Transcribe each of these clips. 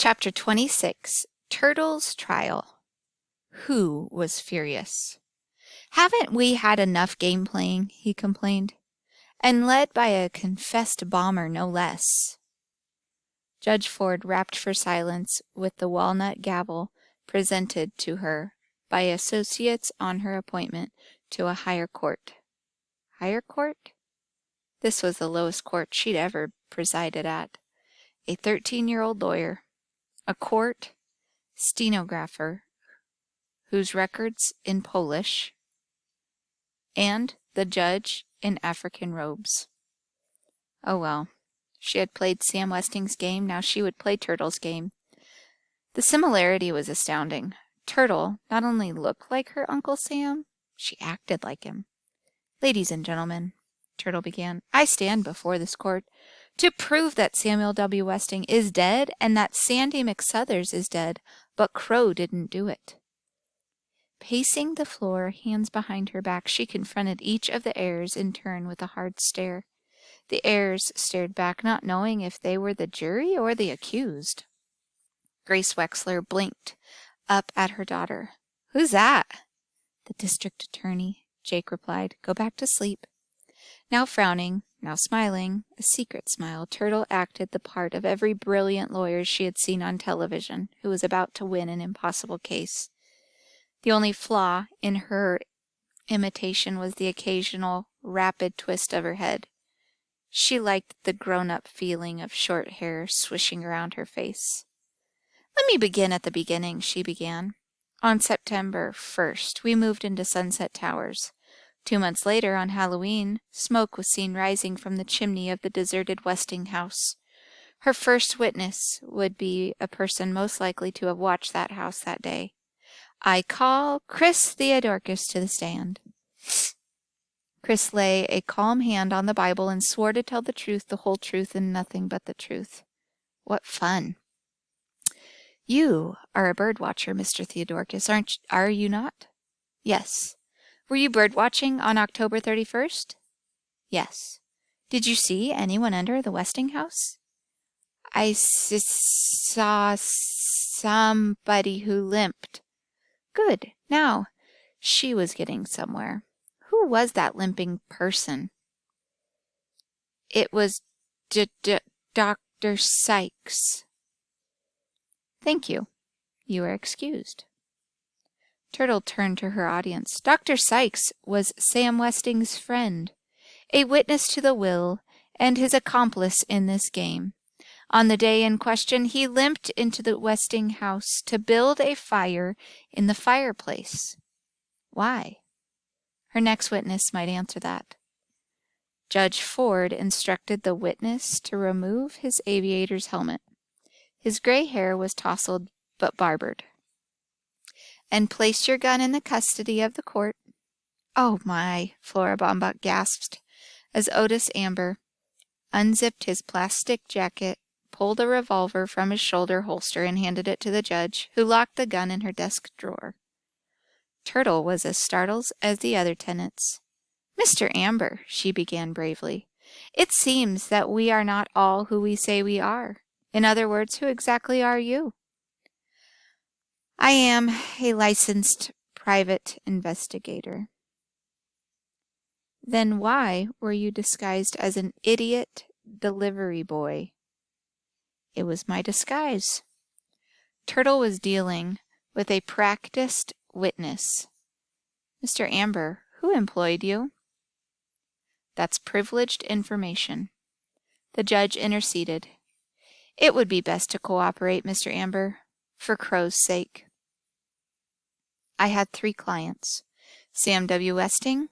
Chapter 26, Turtle's Trial. Who was furious? "Haven't we had enough game playing?" he complained. "And led by a confessed bomber, no less." Judge Ford rapped for silence with the walnut gavel presented to her by associates on her appointment to a higher court. Higher court? This was the lowest court she'd ever presided at. A 13-year-old lawyer, a court stenographer whose records in Polish, and the judge in African robes. Oh well, she had played Sam Westing's game, now she would play Turtle's game. The similarity was astounding. Turtle not only looked like her Uncle Sam, she acted like him. "Ladies and gentlemen," Turtle began, "I stand before this court to prove that Samuel W. Westing is dead and that Sandy McSuthers is dead, but Crow didn't do it." Pacing the floor, hands behind her back, she confronted each of the heirs in turn with a hard stare. The heirs stared back, not knowing if they were the jury or the accused. Grace Wexler blinked up at her daughter. "Who's that?" "The district attorney," Jake replied. "Go back to sleep." Now frowning, now smiling, a secret smile, Turtle acted the part of every brilliant lawyer she had seen on television who was about to win an impossible case. The only flaw in her imitation was the occasional rapid twist of her head. She liked the grown-up feeling of short hair swishing around her face. "Let me begin at the beginning," she began. "On September 1st, we moved into Sunset Towers. 2 months later, on Halloween, smoke was seen rising from the chimney of the deserted Westing house. Her first witness would be a person most likely to have watched that house that day. I call Chris Theodorkis to the stand." Chris lay a calm hand on the Bible and swore to tell the truth, the whole truth, and nothing but the truth. What fun. "You are a bird watcher, Mr. Theodorkis, are you not?" "Yes." "Were you bird watching on October 31st? "Yes." "Did you see anyone enter the Westing house?" "I saw somebody who limped." "Good. Now, she was getting somewhere. Who was that limping person?" "It was Dr. Sykes." "Thank you. You are excused." Turtle turned to her audience. "Dr. Sykes was Sam Westing's friend, a witness to the will, and his accomplice in this game. On the day in question, he limped into the Westing house to build a fire in the fireplace. Why?" Her next witness might answer that. Judge Ford instructed the witness to remove his aviator's helmet. His gray hair was tousled but barbered. "And place your gun in the custody of the court." "Oh, my," Flora Baumbach gasped as Otis Amber unzipped his plastic jacket, pulled a revolver from his shoulder holster, and handed it to the judge, who locked the gun in her desk drawer. Turtle was as startled as the other tenants. "Mr. Amber," she began bravely, "it seems that we are not all who we say we are. In other words, who exactly are you?" "I am a licensed private investigator." "Then why were you disguised as an idiot delivery boy?" "It was my disguise." Turtle was dealing with a practiced witness. "Mr. Amber, who employed you?" "That's privileged information." The judge interceded. "It would be best to cooperate, Mr. Amber, for Crow's sake." "I had 3 clients, Sam W. Westing,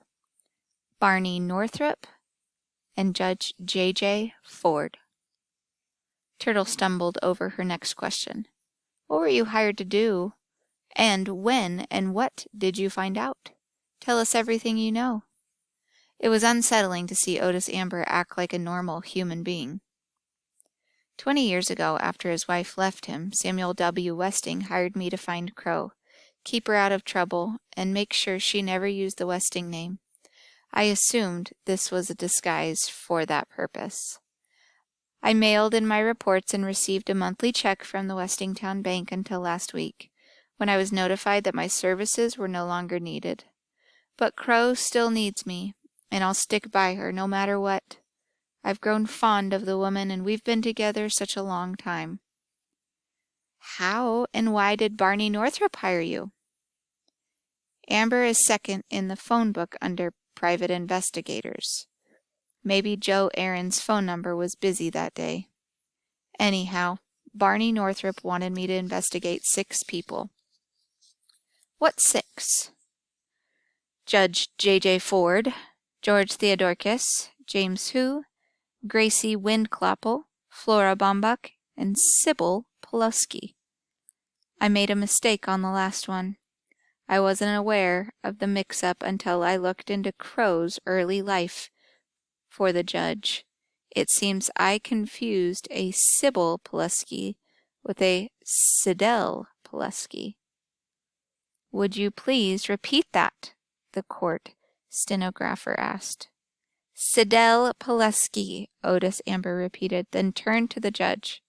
Barney Northrop, and Judge J.J. Ford." Turtle stumbled over her next question. "What were you hired to do? And when and what did you find out? Tell us everything you know." It was unsettling to see Otis Amber act like a normal human being. 20 years ago, after his wife left him, Samuel W. Westing hired me to find Crow, keep her out of trouble, and make sure she never used the Westing name. I assumed this was a disguise for that purpose. I mailed in my reports and received a monthly check from the Westingtown Bank until last week, when I was notified that my services were no longer needed. But Crow still needs me, and I'll stick by her no matter what. I've grown fond of the woman, and we've been together such a long time." "How and why did Barney Northrop hire you?" "Amber is second in the phone book under private investigators. Maybe Joe Aaron's phone number was busy that day. Anyhow, Barney Northrop wanted me to investigate 6 people." "What 6? Judge J.J. Ford, George Theodorkis, James Hu, Gracie Windklopple, Flora Bombach, and Sybil Pulaski. I made a mistake on the last one. I wasn't aware of the mix-up until I looked into Crow's early life for the judge. It seems I confused a Sybil Pulaski with a Sidel Pulaski." "Would you please repeat that?" the court stenographer asked. "Sidel Pulaski," Otis Amber repeated, then turned to the judge.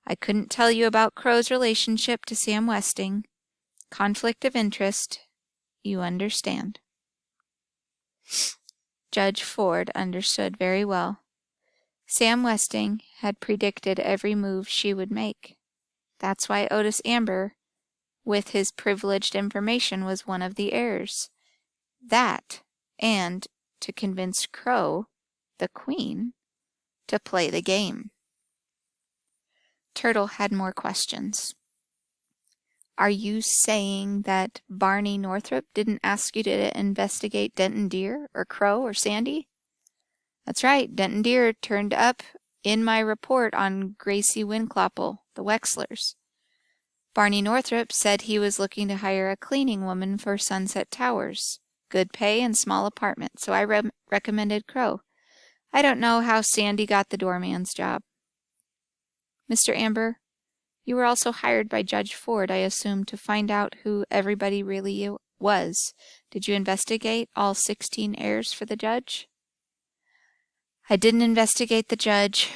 "I couldn't tell you about Crow's relationship to Sam Westing. Conflict of interest, you understand." Judge Ford understood very well. Sam Westing had predicted every move she would make. That's why Otis Amber, with his privileged information, was one of the heirs. That, and to convince Crow, the queen, to play the game. Turtle had more questions. "Are you saying that Barney Northrop didn't ask you to investigate Denton Deer or Crow or Sandy?" "That's right. Denton Deer turned up in my report on Gracie Windklopple, the Wexlers. Barney Northrop said he was looking to hire a cleaning woman for Sunset Towers. Good pay and small apartment, so I recommended Crow. I don't know how Sandy got the doorman's job." "Mr. Amber, you were also hired by Judge Ford, I assume, to find out who everybody really was. Did you investigate all 16 heirs for the judge?" "I didn't investigate the judge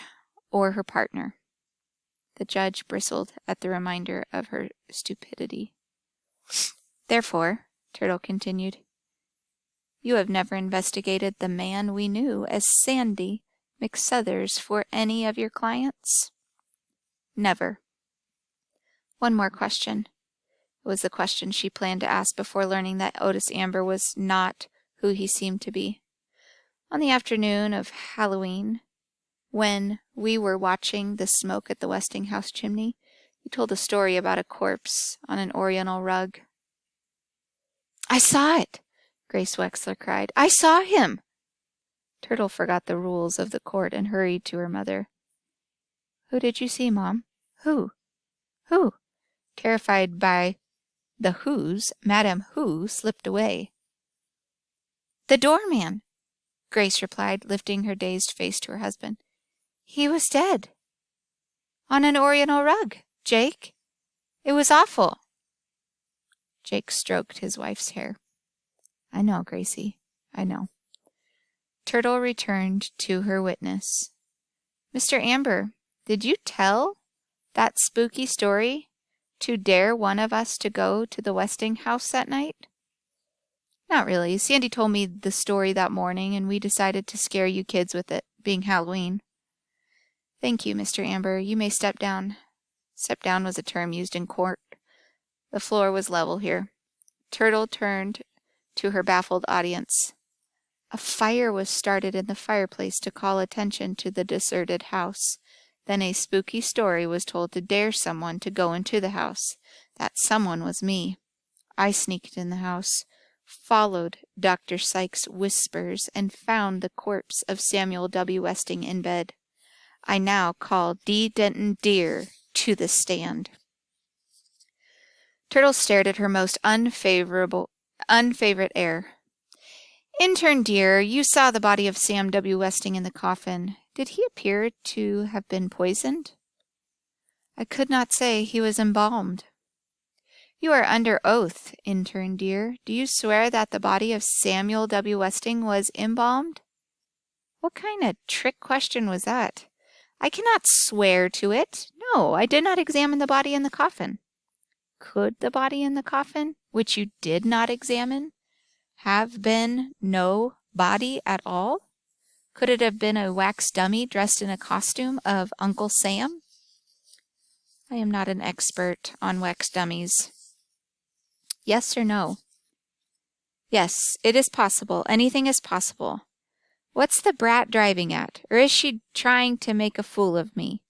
or her partner." The judge bristled at the reminder of her stupidity. "Therefore," Turtle continued, "you have never investigated the man we knew as Sandy McSuthers for any of your clients?" "Never." "One more question." It was the question she planned to ask before learning that Otis Amber was not who he seemed to be. "On the afternoon of Halloween, when we were watching the smoke at the Westinghouse chimney, you told a story about a corpse on an Oriental rug." "I saw it!" Grace Wexler cried. "I saw him!" Turtle forgot the rules of the court and hurried to her mother. "Who did you see, Mom? Who? Who?" Terrified by the who's, Madame Who slipped away. "The doorman," Grace replied, lifting her dazed face to her husband. "He was dead. On an Oriental rug, Jake. It was awful." Jake stroked his wife's hair. "I know, Gracie. I know." Turtle returned to her witness. "Mr. Amber, did you tell that spooky story to dare one of us to go to the Westinghouse that night?" "Not really. Sandy told me the story that morning, and we decided to scare you kids with it, being Halloween." "Thank you, Mr. Amber. You may step down." Step down was a term used in court. The floor was level here. Turtle turned to her baffled audience. A fire was started in the fireplace to call attention to the deserted house. Then a spooky story was told to dare someone to go into the house. That someone was me. I sneaked in the house, followed Dr. Sykes' whispers, and found the corpse of Samuel W. Westing in bed. I now call D. Denton Deer to the stand. Turtle stared at her most unfavorite heir. "Intern Deer, you saw the body of Sam W. Westing in the coffin. Did he appear to have been poisoned?" "I could not say. He was embalmed." "You are under oath, Intern Deer. Do you swear that the body of Samuel W. Westing was embalmed?" What kind of trick question was that? I cannot swear to it. No, I did not examine the body in the coffin. Could the body in the coffin, which you did not examine, have been no body at all? Could it have been a wax dummy dressed in a costume of Uncle Sam? I am not an expert on wax dummies. Yes or no? Yes, it is possible. Anything is possible. What's the brat driving at? Or is she trying to make a fool of me?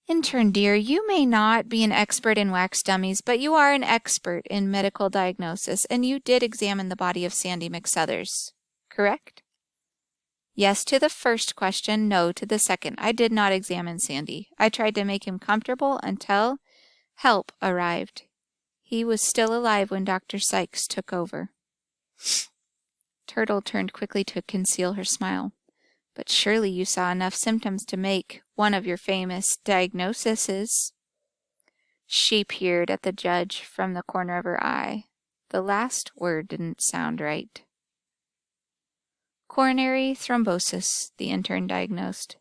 Intern dear, you may not be an expert in wax dummies, but you are an expert in medical diagnosis, and you did examine the body of Sandy McSuthers, correct? Yes to the first question, no to the second. I did not examine Sandy. I tried to make him comfortable until help arrived. He was still alive when Dr. Sykes took over. Turtle turned quickly to conceal her smile. But surely you saw enough symptoms to make one of your famous diagnoses. She peered at the judge from the corner of her eye. The last word didn't sound right. Coronary thrombosis, the intern diagnosed.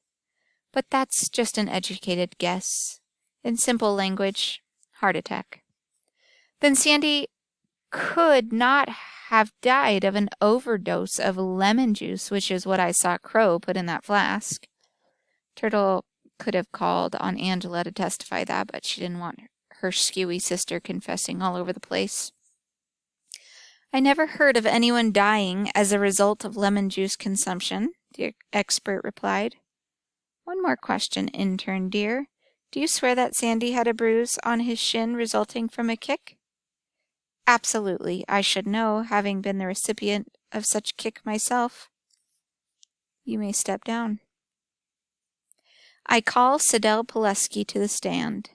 But that's just an educated guess. In simple language, heart attack. Then Sandy could not have died of an overdose of lemon juice, which is what I saw Crow put in that flask. Turtle could have called on Angela to testify that, but she didn't want her skewy sister confessing all over the place. I never heard of anyone dying as a result of lemon juice consumption, the expert replied. One more question, intern dear. Do you swear that Sandy had a bruise on his shin resulting from a kick? Absolutely. I should know, having been the recipient of such a kick myself. You may step down. I call Sidel Pulaski to the stand.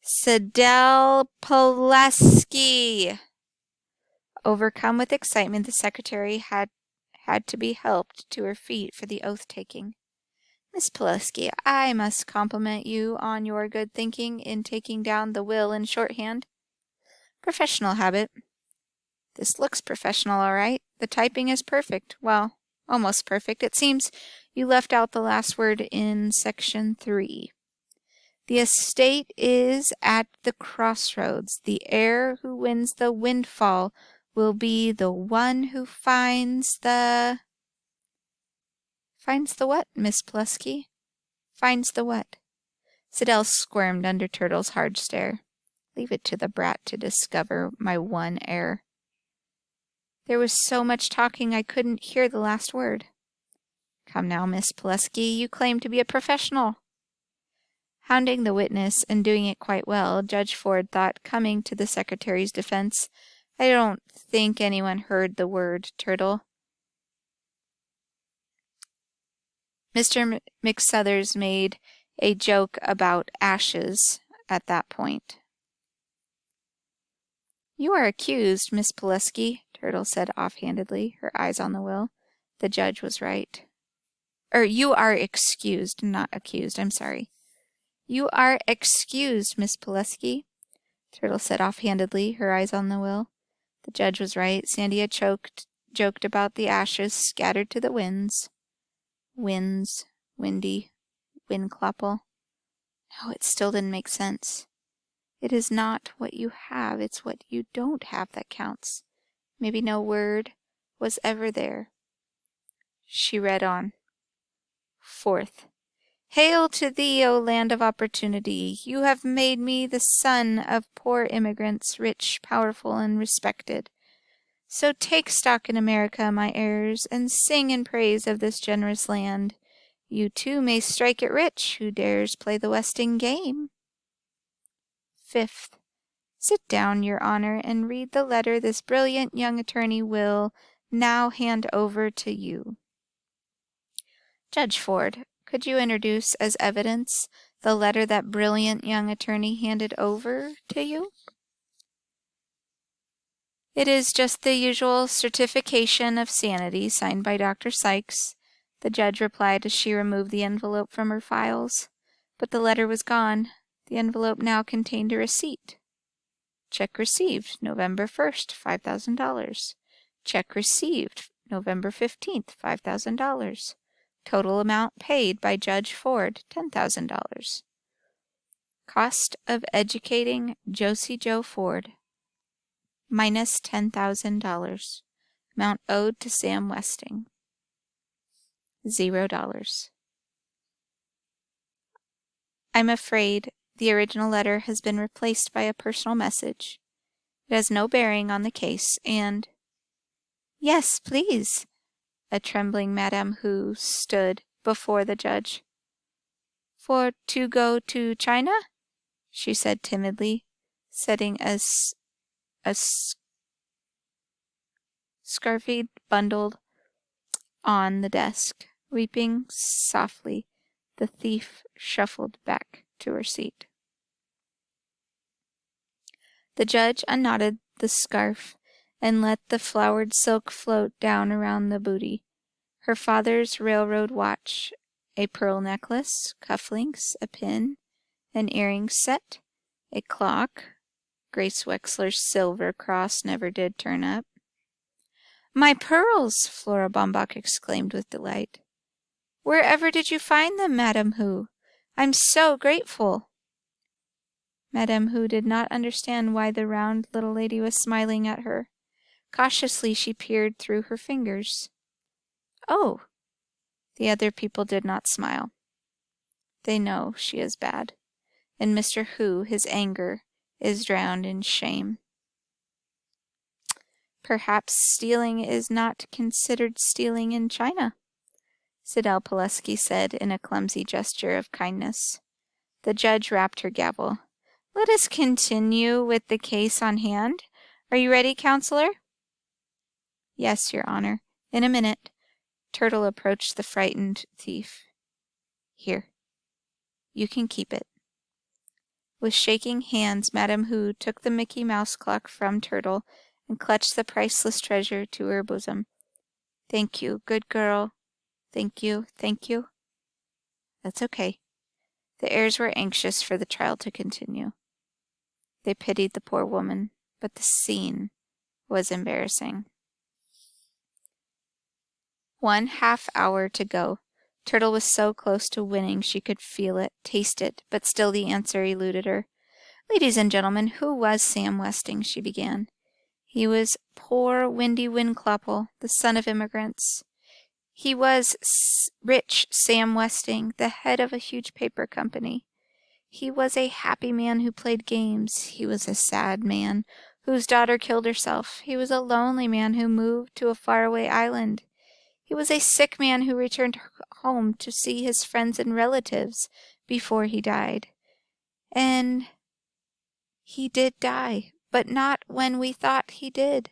Sidel Pulaski! Overcome with excitement, the secretary had to be helped to her feet for the oath-taking. Miss Pulaski, I must compliment you on your good thinking in taking down the will in shorthand. Professional habit. This looks professional, all right. The typing is perfect. Well, almost perfect. It seems you left out the last word in section 3. The estate is at the crossroads. The heir who wins the windfall will be the one who finds the... Finds the what, Miss Pulaski? Finds the what? Sidel squirmed under Turtle's hard stare. Leave it to the brat to discover my one error. There was so much talking I couldn't hear the last word. Come now, Miss Pulaski, you claim to be a professional. Hounding the witness and doing it quite well, Judge Ford thought, coming to the secretary's defense, I don't think anyone heard the word, Turtle. Mr. McSuthers made a joke about ashes at that point. You are accused, Miss Pulaski, Turtle said offhandedly, her eyes on the will. The judge was right. You are excused, not accused, I'm sorry. You are excused, Miss Pulaski, Turtle said offhandedly, her eyes on the will. The judge was right. Sandy had joked about the ashes scattered to the winds. Winds, windy, windclapple. No, it still didn't make sense. It is not what you have, it's what you don't have that counts. Maybe no word was ever there. She read on. 4th. Hail to thee, O land of opportunity! You have made me the son of poor immigrants, rich, powerful, and respected. So take stock in America, my heirs, and sing in praise of this generous land. You too may strike it rich, who dares play the Westing game. 5th. Sit down, Your Honor, and read the letter this brilliant young attorney will now hand over to you. Judge Ford, could you introduce as evidence the letter that brilliant young attorney handed over to you? It is just the usual certification of sanity signed by Dr. Sykes, the judge replied as she removed the envelope from her files. But the letter was gone. The envelope now contained a receipt. Check received, November 1st, $5,000. Check received, November 15th, $5,000. Total amount paid by Judge Ford, $10,000. Cost of educating Josie Joe Ford, minus $10,000. Amount owed to Sam Westing, $0. I'm afraid the original letter has been replaced by a personal message. It has no bearing on the case, and— Yes, please, a trembling Madame Hu stood before the judge. For to go to China? She said timidly, setting a scarfed bundle on the desk. Weeping softly, the thief shuffled back to her seat. The judge unknotted the scarf and let the flowered silk float down around the booty. Her father's railroad watch, a pearl necklace, cufflinks, a pin, an earring set, a clock. Grace Wexler's silver cross never did turn up. My pearls! Flora Baumbach exclaimed with delight. Wherever did you find them, Madame Hu? I'm so grateful. Madame Hu did not understand why the round little lady was smiling at her. Cautiously she peered through her fingers. Oh! The other people did not smile. They know she is bad, and Mr. Hu, his anger, is drowned in shame. Perhaps stealing is not considered stealing in China, Sidel Pulaski said in a clumsy gesture of kindness. The judge rapped her gavel. Let us continue with the case on hand. Are you ready, counselor? Yes, Your Honor. In a minute. Turtle approached the frightened thief. Here. You can keep it. With shaking hands, Madame Hu took the Mickey Mouse clock from Turtle and clutched the priceless treasure to her bosom. Thank you, good girl. Thank you, thank you. That's okay. The heirs were anxious for the trial to continue. They pitied the poor woman, but the scene was embarrassing. 1/2 hour to go. Turtle was so close to winning she could feel it, taste it, but still the answer eluded her. Ladies and gentlemen, who was Sam Westing? She began. He was poor Windy Windclopple, the son of immigrants. He was rich Sam Westing, the head of a huge paper company. He was a happy man who played games. He was a sad man whose daughter killed herself. He was a lonely man who moved to a faraway island. He was a sick man who returned home to see his friends and relatives before he died. And he did die, but not when we thought he did.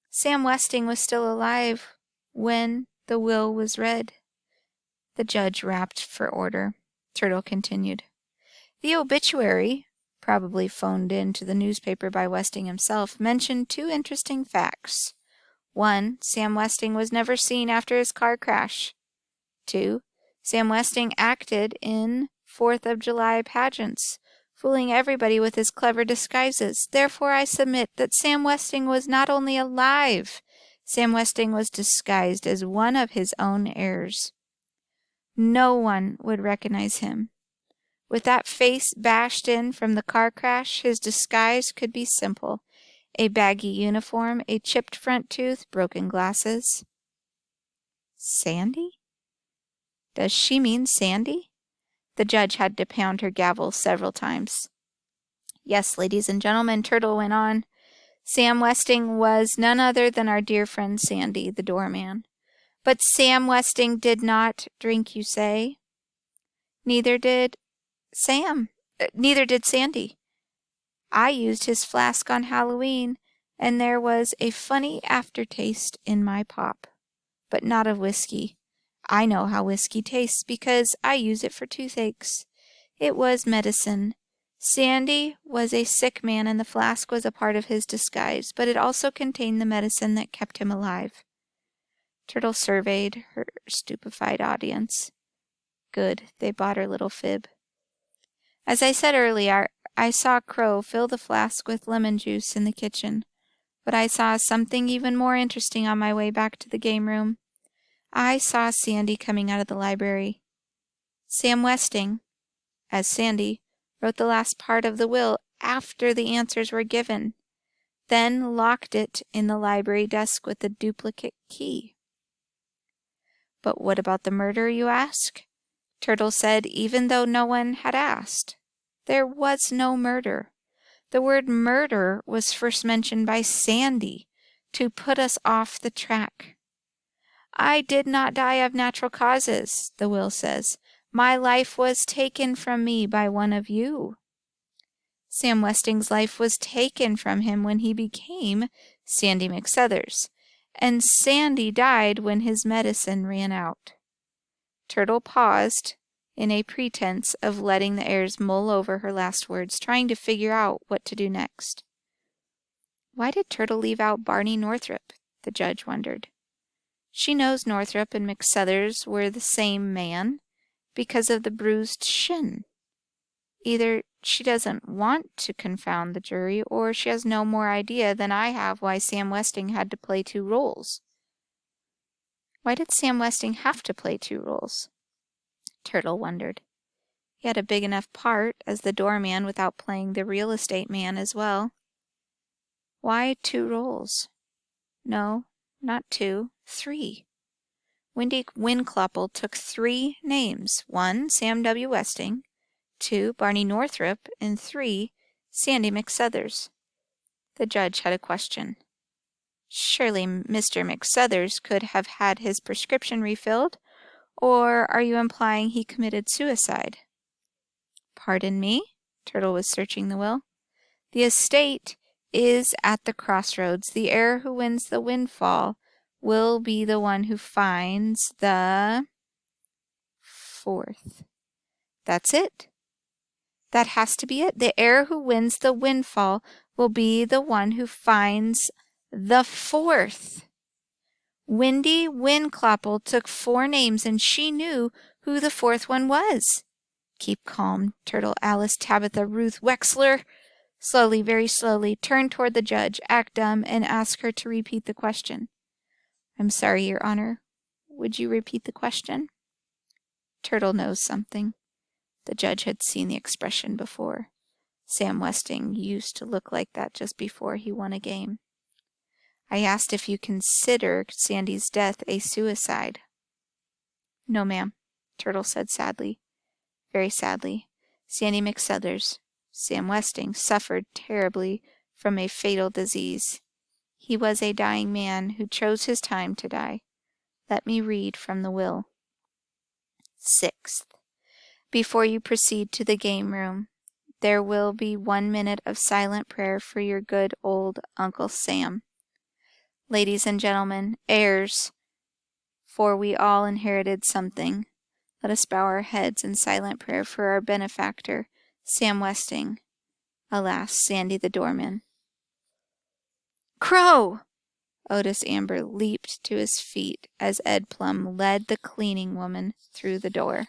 Sam Westing was still alive when the will was read. The judge rapped for order. Turtle continued. The obituary, probably phoned in to the newspaper by Westing himself, mentioned 2 interesting facts. 1. Sam Westing was never seen after his car crash. 2. Sam Westing acted in 4th of July pageants, fooling everybody with his clever disguises. Therefore, I submit that Sam Westing was not only alive, Sam Westing was disguised as one of his own heirs. No one would recognize him. With that face bashed in from the car crash, his disguise could be simple. A baggy uniform, a chipped front tooth, broken glasses. Sandy? Does she mean Sandy? The judge had to pound her gavel several times. Yes, ladies and gentlemen, Turtle went on. Sam Westing was none other than our dear friend Sandy, the doorman. But Sam Westing did not drink, you say? Neither did Sandy. I used his flask on Halloween, and there was a funny aftertaste in my pop, but not of whiskey. I know how whiskey tastes because I use it for toothaches. It was medicine. Sandy was a sick man, and the flask was a part of his disguise, but it also contained the medicine that kept him alive. Turtle surveyed her stupefied audience. Good, they bought her little fib. As I said earlier, I saw Crow fill the flask with lemon juice in the kitchen, but I saw something even more interesting on my way back to the game room. I saw Sandy coming out of the library. Sam Westing, as Sandy, wrote the last part of the will after the answers were given, then locked it in the library desk with a duplicate key. But what about the murder, you ask? Turtle said, even though no one had asked. There was no murder. The word murder was first mentioned by Sandy to put us off the track. I did not die of natural causes, the will says. My life was taken from me by one of you. Sam Westing's life was taken from him when he became Sandy McSuthers, and Sandy died when his medicine ran out. Turtle paused in a pretense of letting the heirs mull over her last words, trying to figure out what to do next. Why did Turtle leave out Barney Northrop? The judge wondered. She knows Northrop and McSuthers were the same man because of the bruised shin. Either she doesn't want to confound the jury, or she has no more idea than I have why Sam Westing had to play two roles. Why did Sam Westing have to play two roles? Turtle wondered. He had a big enough part as the doorman without playing the real estate man as well. Why two roles? No, not two, three. Wendy Winkloppel took three names. 1, Sam W. Westing. 2, Barney Northrop. And 3, Sandy McSuthers. The judge had a question. Surely Mr. McSuthers could have had his prescription refilled, or are you implying he committed suicide? Pardon me? Turtle was searching the will. The estate is at the crossroads. The heir who wins the windfall will be the one who finds the 4th. That's it. That has to be it. The heir who wins the windfall will be the one who finds the 4th. Wendy Winkloppel took 4 names, and she knew who the 4th one was. Keep calm, Turtle. Alice, Tabitha, Ruth, Wexler. Slowly, very slowly, turn toward the judge, act dumb, and ask her to repeat the question. I'm sorry, Your Honor. Would you repeat the question? Turtle knows something. The judge had seen the expression before. Sam Westing used to look like that just before he won a game. I asked if you consider Sandy's death a suicide. No, ma'am, Turtle said sadly. Very sadly. Sandy McSuthers, Sam Westing, suffered terribly from a fatal disease. He was a dying man who chose his time to die. Let me read from the will. 6th. Before you proceed to the game room, there will be 1 minute of silent prayer for your good old Uncle Sam. Ladies and gentlemen, heirs, for we all inherited something, let us bow our heads in silent prayer for our benefactor, Sam Westing. Alas, Sandy the doorman. Crow! Otis Amber leaped to his feet as Ed Plum led the cleaning woman through the door.